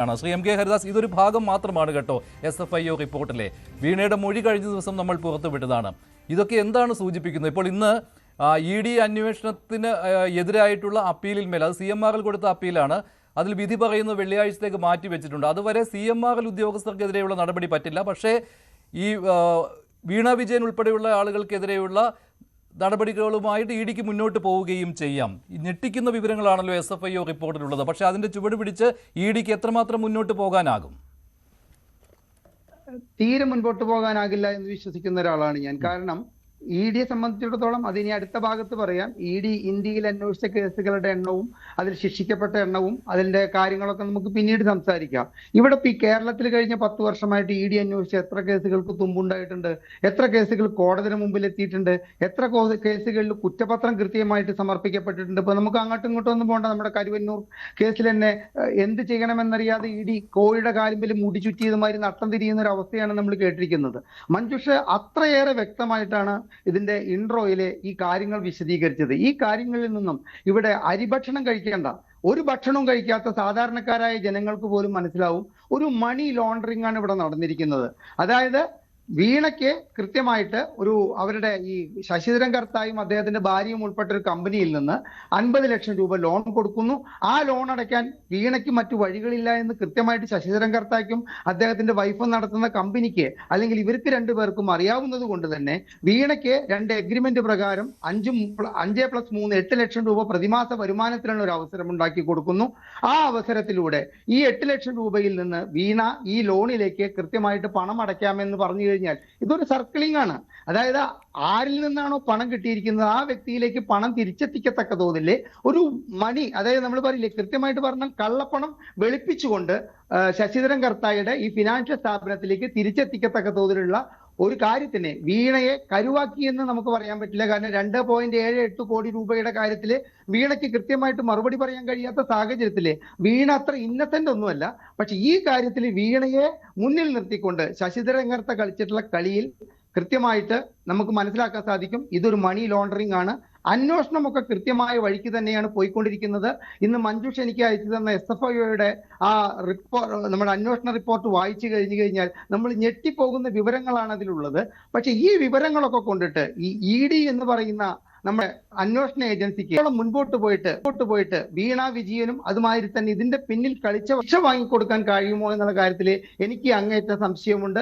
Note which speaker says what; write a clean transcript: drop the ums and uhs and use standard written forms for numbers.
Speaker 1: Shri M K Haridas, ഇതൊരു ഭാഗം മാത്രമാണ് കേട്ടോ SFIO റിപ്പോർട്ടിലെ. വീണയുടെ മൊഴി കഴിഞ്ഞ ദിവസം നമ്മൾ പുറത്തുവിട്ടതാണ്. ഇതൊക്കെ എന്താണ് സൂചിപ്പിക്കുന്നത്? ഇപ്പോൾ ഇന്ന് ED അന്വേഷണത്തിന് എതിരായിട്ടുള്ള അപ്പീലിൽ മേൽ, അത് CMRL കൊടുത്ത അപ്പീലാണ്, അതിൽ വിധി പറയുന്നത് വെള്ളിയാഴ്ചത്തേക്ക് മാറ്റിവെച്ചിട്ടുണ്ട്. അതുവരെ CMRL ഉദ്യോഗസ്ഥർക്കെതിരെയുള്ള നടപടി പറ്റില്ല. പക്ഷേ ഈ വീണ വിജയൻ ഉൾപ്പെടെയുള്ള ആളുകൾക്കെതിരെയുള്ള നടപടികളുമായിട്ട് EDക്ക് മുന്നോട്ട് പോവുകയും ചെയ്യാം. ഞെട്ടിക്കുന്ന വിവരങ്ങളാണല്ലോ SFIO റിപ്പോർട്ടിലുള്ളത്. പക്ഷേ അതിന്റെ ചുവട് പിടിച്ച് EDക്ക് എത്രമാത്രം മുന്നോട്ട് പോകാനാകും?
Speaker 2: തീരെ മുൻപോട്ട് പോകാനാകില്ല എന്ന് വിശ്വസിക്കുന്ന ഒരാളാണ് ഞാൻ. കാരണം EDയെ സംബന്ധിച്ചിടത്തോളം, അതിനി അടുത്ത ഭാഗത്ത് പറയാം, ED ഇന്ത്യയിൽ അന്വേഷിച്ച കേസുകളുടെ എണ്ണവും അതിൽ ശിക്ഷിക്കപ്പെട്ട എണ്ണവും അതിന്റെ കാര്യങ്ങളൊക്കെ നമുക്ക് പിന്നീട് സംസാരിക്കാം. ഇവിടെ ഈ കേരളത്തിൽ കഴിഞ്ഞ 10 വർഷമായിട്ട് ED അന്വേഷിച്ച എത്ര കേസുകൾക്ക് തുമ്പുണ്ടായിട്ടുണ്ട്, എത്ര കേസുകൾ കോടതിന് മുമ്പിൽ എത്തിയിട്ടുണ്ട്, എത്ര കേസുകളിൽ കുറ്റപത്രം കൃത്യമായിട്ട് സമർപ്പിക്കപ്പെട്ടിട്ടുണ്ട്. ഇപ്പൊ നമുക്ക് അങ്ങോട്ടും ഇങ്ങോട്ടും ഒന്നും പോകണ്ട. നമ്മുടെ കരുവന്നൂർ കേസിൽ തന്നെ എന്ത് ചെയ്യണമെന്നറിയാതെ ED കോഴിയുടെ കാലിമ്പിൽ മുടി ചുറ്റിയതുമാതിരി നട്ടം തിരിയുന്ന ഒരു അവസ്ഥയാണ് നമ്മൾ കേട്ടിരിക്കുന്നത്. മഞ്ജുഷ അത്രയേറെ വ്യക്തമായിട്ടാണ് ഇതിന്റെ ഇൻട്രോയിലെ ഈ കാര്യങ്ങൾ വിശദീകരിച്ചത്. ഈ കാര്യങ്ങളിൽ നിന്നും ഇവിടെ അരിഭക്ഷണം കഴിക്കേണ്ട, ഒരു ഭക്ഷണവും കഴിക്കാത്ത സാധാരണക്കാരായ ജനങ്ങൾക്ക് പോലും മനസ്സിലാവും ഒരു മണി ലോണ്ടറിംഗ് ആണ് ഇവിടെ നടന്നിരിക്കുന്നത്. അതായത് വീണയ്ക്ക് കൃത്യമായിട്ട് അവരുടെ ഈ ശശിധരൻ കർത്തായും അദ്ദേഹത്തിന്റെ ഭാര്യയും ഉൾപ്പെട്ട ഒരു കമ്പനിയിൽ നിന്ന് 50 ലക്ഷം രൂപ ലോൺ കൊടുക്കുന്നു. ആ ലോൺ അടയ്ക്കാൻ വീണയ്ക്ക് മറ്റു വഴികളില്ല എന്ന് കൃത്യമായിട്ട് ശശിധരൻ കർത്തായ്ക്കും അദ്ദേഹത്തിന്റെ വൈഫും നടത്തുന്ന കമ്പനിക്ക്, അല്ലെങ്കിൽ ഇവർക്ക് രണ്ടുപേർക്കും അറിയാവുന്നത് കൊണ്ട് തന്നെ വീണയ്ക്ക് 2 എഗ്രിമെന്റ് പ്രകാരം 5+3 8 ലക്ഷം രൂപ പ്രതിമാസ വരുമാനത്തിനുള്ള ഒരു അവസരം ഉണ്ടാക്കി കൊടുക്കുന്നു. ആ അവസരത്തിലൂടെ ഈ 8 ലക്ഷം രൂപയിൽ നിന്ന് വീണ ഈ ലോണിലേക്ക് കൃത്യമായിട്ട് പണം അടയ്ക്കാമെന്ന് പറഞ്ഞു കഴിഞ്ഞാൽ ഇതൊരു സർക്കിളിംഗ് ആണ്. അതായത് ആരിൽ നിന്നാണോ പണം കിട്ടിയിരിക്കുന്നത് ആ വ്യക്തിയിലേക്ക് പണം തിരിച്ചെത്തിക്കത്തക്ക തോതില്ലേ ഒരു മണി, അതായത് നമ്മൾ പറയില്ലേ, കൃത്യമായിട്ട് പറഞ്ഞാൽ കള്ളപ്പണം വെളുപ്പിച്ചുകൊണ്ട് ശശിധരൻ കർത്തായുടെ ഈ ഫിനാൻഷ്യൽ സ്ഥാപനത്തിലേക്ക് തിരിച്ചെത്തിക്കത്തക്ക തോതിലുള്ള ഒരു കാര്യത്തിന് വീണയെ കരുവാക്കി എന്ന് നമുക്ക് പറയാൻ പറ്റില്ല. കാരണം 2.78 കോടി രൂപയുടെ കാര്യത്തില് വീണയ്ക്ക് കൃത്യമായിട്ട് മറുപടി പറയാൻ കഴിയാത്ത സാഹചര്യത്തില് വീണ അത്ര ഇന്നസെന്റ് ഒന്നുമല്ല. പക്ഷെ ഈ കാര്യത്തിൽ വീണയെ മുന്നിൽ നിർത്തിക്കൊണ്ട് ശശിധരൻ കർത്ത കളിച്ചിട്ടുള്ള കളിയിൽ കൃത്യമായിട്ട് നമുക്ക് മനസ്സിലാക്കാൻ സാധിക്കും ഇതൊരു മണി ലോണ്ടറിംഗ് ആണ്. അന്വേഷണമൊക്കെ കൃത്യമായ വഴിക്ക് തന്നെയാണ് പോയിക്കൊണ്ടിരിക്കുന്നത്. ഇന്ന് മഞ്ജുഷ് എനിക്ക് അയച്ചു തന്ന SFIOയുടെ ആ നമ്മുടെ അന്വേഷണ റിപ്പോർട്ട് വായിച്ചു കഴിഞ്ഞു കഴിഞ്ഞാൽ നമ്മൾ ഞെട്ടിപ്പോകുന്ന വിവരങ്ങളാണ് അതിലുള്ളത്. പക്ഷെ ഈ വിവരങ്ങളൊക്കെ കൊണ്ടിട്ട് ഈ ED എന്ന് പറയുന്ന നമ്മുടെ അന്വേഷണ ഏജൻസിക്ക് മുൻപോട്ട് പോയിട്ട് വീണ വിജയനും അതുമാതിരി തന്നെ ഇതിന്റെ പിന്നിൽ കളിച്ച ശിക്ഷ വാങ്ങിക്കൊടുക്കാൻ കഴിയുമോ എന്നുള്ള കാര്യത്തിൽ എനിക്ക് അങ്ങേയറ്റ സംശയമുണ്ട്.